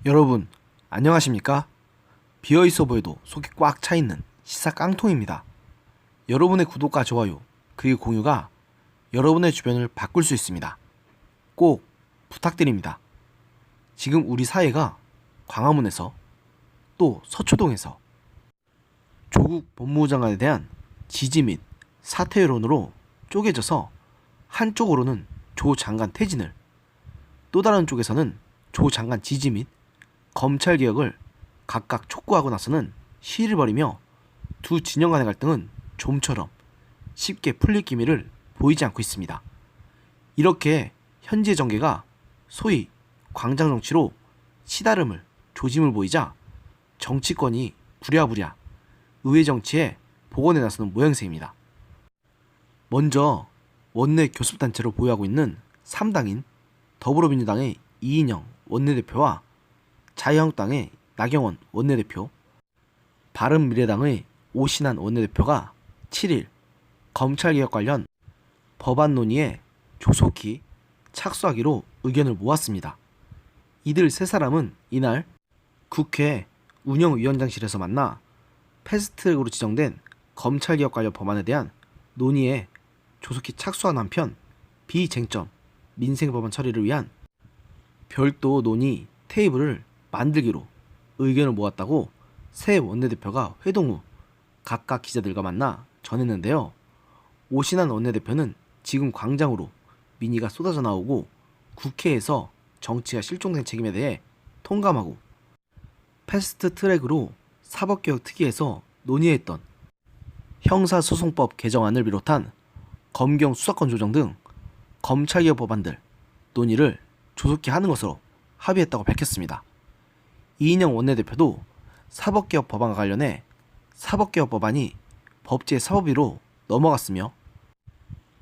여러분, 안녕하십니까? 비어있어 보여도 속이 꽉 차있는 시사 깡통입니다. 여러분의 구독과 좋아요, 그리고 공유가 여러분의 주변을 바꿀 수 있습니다. 꼭 부탁드립니다. 지금 우리 사회가 광화문에서 또 서초동에서 조국 법무부 장관에 대한 지지 및 사퇴 여론으로 쪼개져서 한쪽으로는 조 장관 퇴진을, 또 다른 쪽에서는 조 장관 지지 및 검찰개혁을 각각 촉구하고 나서는 시위를 벌이며 두 진영 간의 갈등은 좀처럼 쉽게 풀릴 기미를 보이지 않고 있습니다. 이렇게 현재 정계가 소위 광장정치로 치다름을 조짐을 보이자 정치권이 부랴부랴 의회정치에 복원해 나서는 모양새입니다. 먼저 원내 교섭단체로 보유하고 있는 3당인 더불어민주당의 이인영 원내대표와 자유한국당의 나경원 원내대표, 바른미래당의 오신환 원내대표가 7일 검찰개혁 관련 법안 논의에 조속히 착수하기로 의견을 모았습니다. 이들 세 사람은 이날 국회 운영위원장실에서 만나 패스트트랙으로 지정된 검찰개혁 관련 법안에 대한 논의에 조속히 착수한 한편 비쟁점 민생법안 처리를 위한 별도 논의 테이블을 만들기로 의견을 모았다고 새 원내대표가 회동 후 각각 기자들과 만나 전했는데요. 오신환 원내대표는 지금 광장으로 민의가 쏟아져 나오고 국회에서 정치가 실종된 책임에 대해 통감하고 패스트트랙으로 사법개혁 특위에서 논의했던 형사소송법 개정안을 비롯한 검경 수사권 조정 등 검찰개혁 법안들 논의를 조속히 하는 것으로 합의했다고 밝혔습니다. 이인영 원내대표도 사법개혁 법안과 관련해 사법개혁 법안이 법제사법위로 넘어갔으며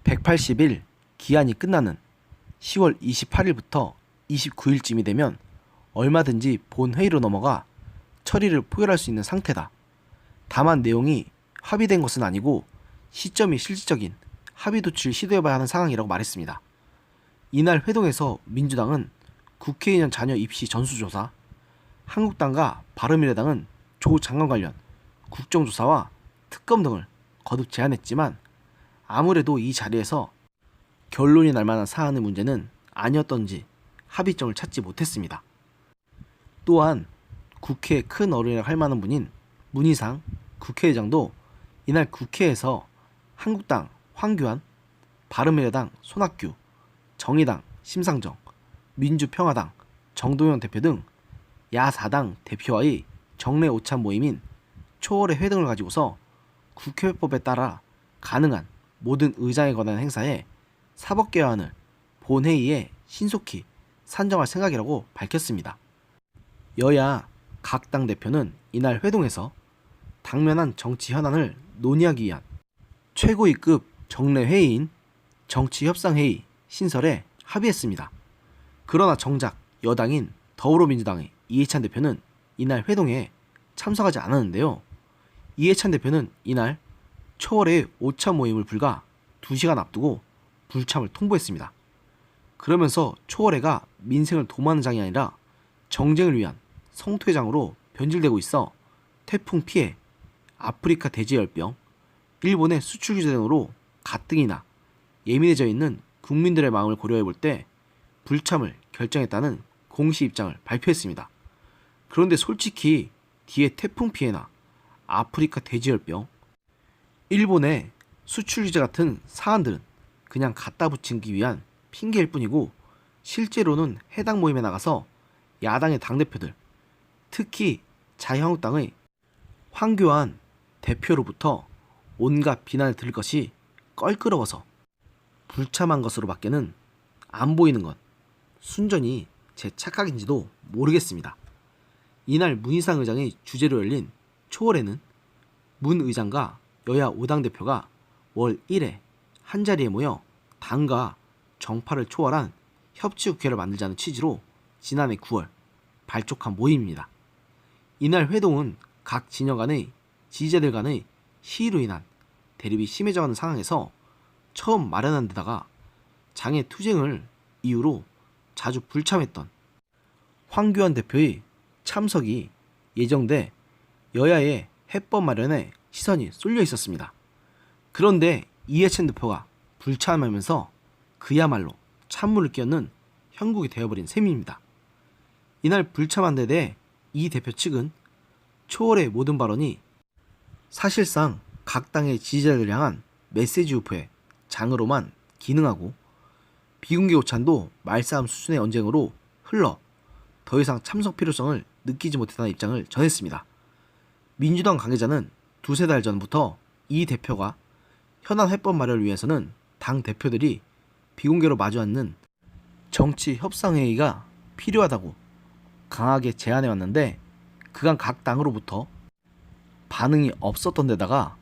180일 기한이 끝나는 10월 28일부터 29일쯤이 되면 얼마든지 본회의로 넘어가 처리를 포결할 수 있는 상태다. 다만 내용이 합의된 것은 아니고 시점이 실질적인 합의 도출을 시도해봐야 하는 상황이라고 말했습니다. 이날 회동에서 민주당은 국회의원 자녀 입시 전수조사, 한국당과 바른미래당은 조 장관 관련 국정조사와 특검 등을 거듭 제안했지만 아무래도 이 자리에서 결론이 날 만한 사안의 문제는 아니었던지 합의점을 찾지 못했습니다. 또한 국회의 큰 어른이라고 할 만한 분인 문희상 국회의장도 이날 국회에서 한국당 황교안, 바른미래당 손학규, 정의당 심상정, 민주평화당 정동영 대표 등 야4당 대표와의 정례 오찬 모임인 초월의 회동을 가지고서 국회법에 따라 가능한 모든 의장에 관한 행사에 사법개혁안을 본회의에 신속히 산정할 생각이라고 밝혔습니다. 여야 각 당 대표는 이날 회동에서 당면한 정치 현안을 논의하기 위한 최고위급 정례회의인 정치협상회의 신설에 합의했습니다. 그러나 정작 여당인 더불어민주당의 이해찬 대표는 이날 회동에 참석하지 않았는데요. 이해찬 대표는 이날 초월의 오찬 모임을 불과 2시간 앞두고 불참을 통보했습니다. 그러면서 초월회가 민생을 도모하는 장이 아니라 정쟁을 위한 성토회장으로 변질되고 있어 태풍 피해, 아프리카 돼지열병, 일본의 수출 규제 등으로 가뜩이나 예민해져 있는 국민들의 마음을 고려해 볼 때 불참을 결정했다는 공식 입장을 발표했습니다. 그런데 솔직히 뒤에 태풍 피해나 아프리카 돼지열병, 일본의 수출 규제 같은 사안들은 그냥 갖다 붙이기 위한 핑계일 뿐이고 실제로는 해당 모임에 나가서 야당의 당대표들, 특히 자유한국당의 황교안 대표로부터 온갖 비난을 들을 것이 껄끄러워서 불참한 것으로 밖에는 안 보이는 건 순전히 제 착각인지도 모르겠습니다. 이날 문희상 의장의 주재로 열린 초월회는 문 의장과 여야 5당 대표가 월 1회 한자리에 모여 당과 정파를 초월한 협치국회를 만들자는 취지로 지난해 9월 발족한 모임입니다. 이날 회동은 각 진영 간의 지지자들 간의 시위로 인한 대립이 심해져가는 상황에서 처음 마련한 데다가 장애 투쟁을 이유로 자주 불참했던 황교안 대표의 참석이 예정돼 여야의 해법 마련에 시선이 쏠려 있었습니다. 그런데 이해찬 대표가 불참하면서 그야말로 찬물을 끼얹는 형국이 되어버린 셈입니다. 이날 불참한 데 대해 이 대표 측은 초월의 모든 발언이 사실상 각 당의 지지자들을 향한 메시지 유포의 장으로만 기능하고 비공개 오찬도 말싸움 수준의 언쟁으로 흘러 더 이상 참석 필요성을 느끼지 못했다는 입장을 전했습니다. 민주당 관계자는 두세 달 전부터 이 대표가 현안 해법 마련을 위해서는 당 대표들이 비공개로 마주 앉는 정치 협상회의가 필요하다고 강하게 제안해왔는데 그간 각 당으로부터 반응이 없었던 데다가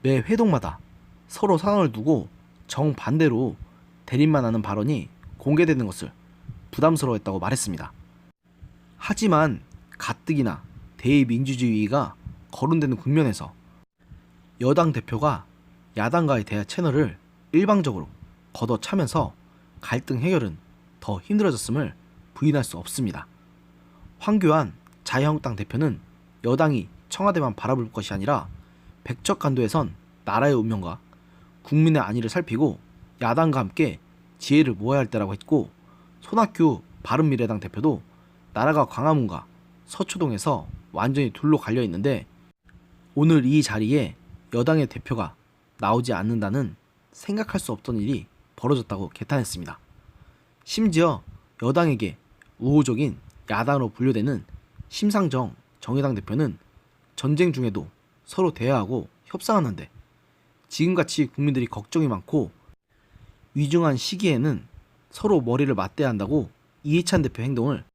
매 회동마다 서로 상황을 두고 정반대로 대립만 하는 발언이 공개되는 것을 부담스러워했다고 말했습니다. 하지만 가뜩이나 대의민주주의가 거론되는 국면에서 여당 대표가 야당과의 대화 채널을 일방적으로 걷어차면서 갈등 해결은 더 힘들어졌음을 부인할 수 없습니다. 황교안 자유한국당 대표는 여당이 청와대만 바라볼 것이 아니라 백척간도에선 나라의 운명과 국민의 안위를 살피고 야당과 함께 지혜를 모아야 할 때라고 했고, 손학규 바른미래당 대표도 나라가 광화문과 서초동에서 완전히 둘로 갈려 있는데 오늘 이 자리에 여당의 대표가 나오지 않는다는 생각할 수 없던 일이 벌어졌다고 개탄했습니다. 심지어 여당에게 우호적인 야당으로 분류되는 심상정 정의당 대표는 전쟁 중에도 서로 대화하고 협상하는데 지금같이 국민들이 걱정이 많고 위중한 시기에는 서로 머리를 맞대야 한다고 이해찬 대표 행동을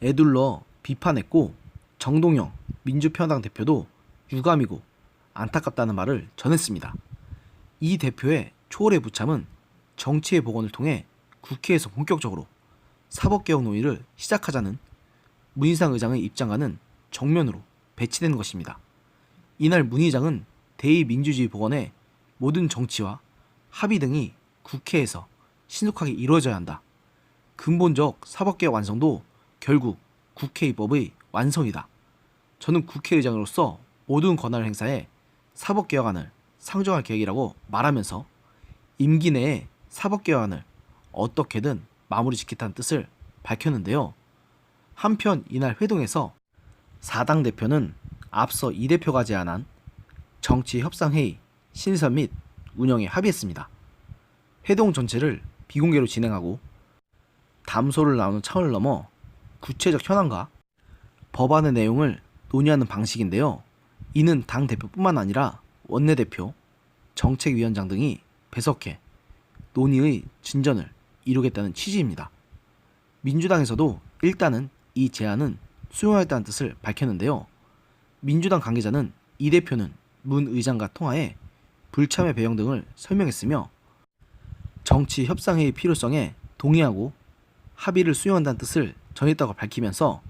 에둘러 비판했고, 정동영 민주평화당 대표도 유감이고 안타깝다는 말을 전했습니다. 이 대표의 초월의 부참은 정치의 복원을 통해 국회에서 본격적으로 사법개혁 논의를 시작하자는 문희상 의장의 입장과는 정면으로 배치되는 것입니다. 이날 문 의장은 대의민주주의 복원의 모든 정치와 합의 등이 국회에서 신속하게 이루어져야 한다. 근본적 사법개혁 완성도 결국 국회 입법의 완성이다. 저는 국회의장으로서 모든 권한을 행사해 사법개혁안을 상정할 계획이라고 말하면서 임기 내에 사법개혁안을 어떻게든 마무리 짓겠다는 뜻을 밝혔는데요. 한편 이날 회동에서 4당 대표는 앞서 이 대표가 제안한 정치협상회의 신선 및 운영에 합의했습니다. 회동 전체를 비공개로 진행하고 담소를 나누는 차원을 넘어 구체적 현안과 법안의 내용을 논의하는 방식인데요. 이는 당 대표뿐만 아니라 원내대표, 정책위원장 등이 배석해 논의의 진전을 이루겠다는 취지입니다. 민주당에서도 일단은 이 제안은 수용하겠다는 뜻을 밝혔는데요. 민주당 관계자는 이 대표는 문 의장과 통화해 불참의 배경 등을 설명했으며 정치협상회의 필요성에 동의하고 합의를 수용한다는 뜻을 전했다고 밝히면서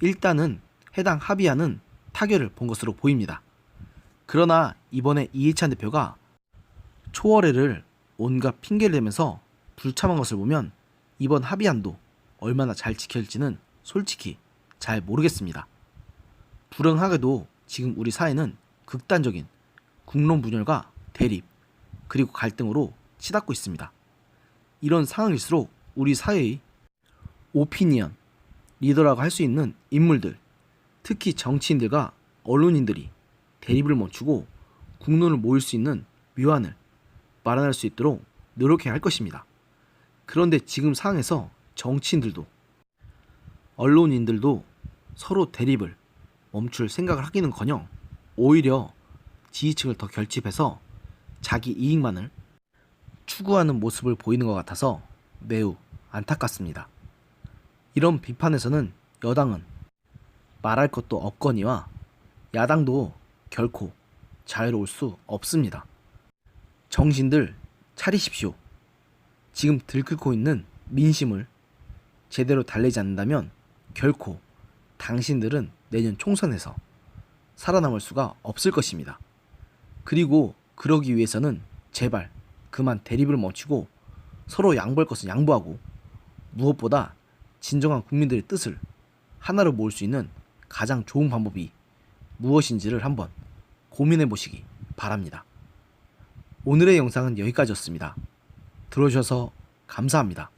일단은 해당 합의안은 타결을 본 것으로 보입니다. 그러나 이번에 이해찬 대표가 초월회를 온갖 핑계를 대면서 불참한 것을 보면 이번 합의안도 얼마나 잘 지켜질지는 솔직히 잘 모르겠습니다. 불행하게도 지금 우리 사회는 극단적인 국론 분열과 대립 그리고 갈등으로 치닫고 있습니다. 이런 상황일수록 우리 사회의 오피니언 리더라고 할 수 있는 인물들, 특히 정치인들과 언론인들이 대립을 멈추고 국론을 모을 수 있는 묘안을 마련할 수 있도록 노력해야 할 것입니다. 그런데 지금 상황에서 정치인들도 언론인들도 서로 대립을 멈출 생각을 하기는커녕 오히려 지지층을 더 결집해서 자기 이익만을 추구하는 모습을 보이는 것 같아서 매우 안타깝습니다. 이런 비판에서는 여당은 말할 것도 없거니와 야당도 결코 자유로울 수 없습니다. 정신들 차리십시오. 지금 들끓고 있는 민심을 제대로 달래지 않는다면 결코 당신들은 내년 총선에서 살아남을 수가 없을 것입니다. 그리고 그러기 위해서는 제발 그만 대립을 멈추고 서로 양보할 것은 양보하고 무엇보다 진정한 국민들의 뜻을 하나로 모을 수 있는 가장 좋은 방법이 무엇인지를 한번 고민해 보시기 바랍니다. 오늘의 영상은 여기까지였습니다. 들어주셔서 감사합니다.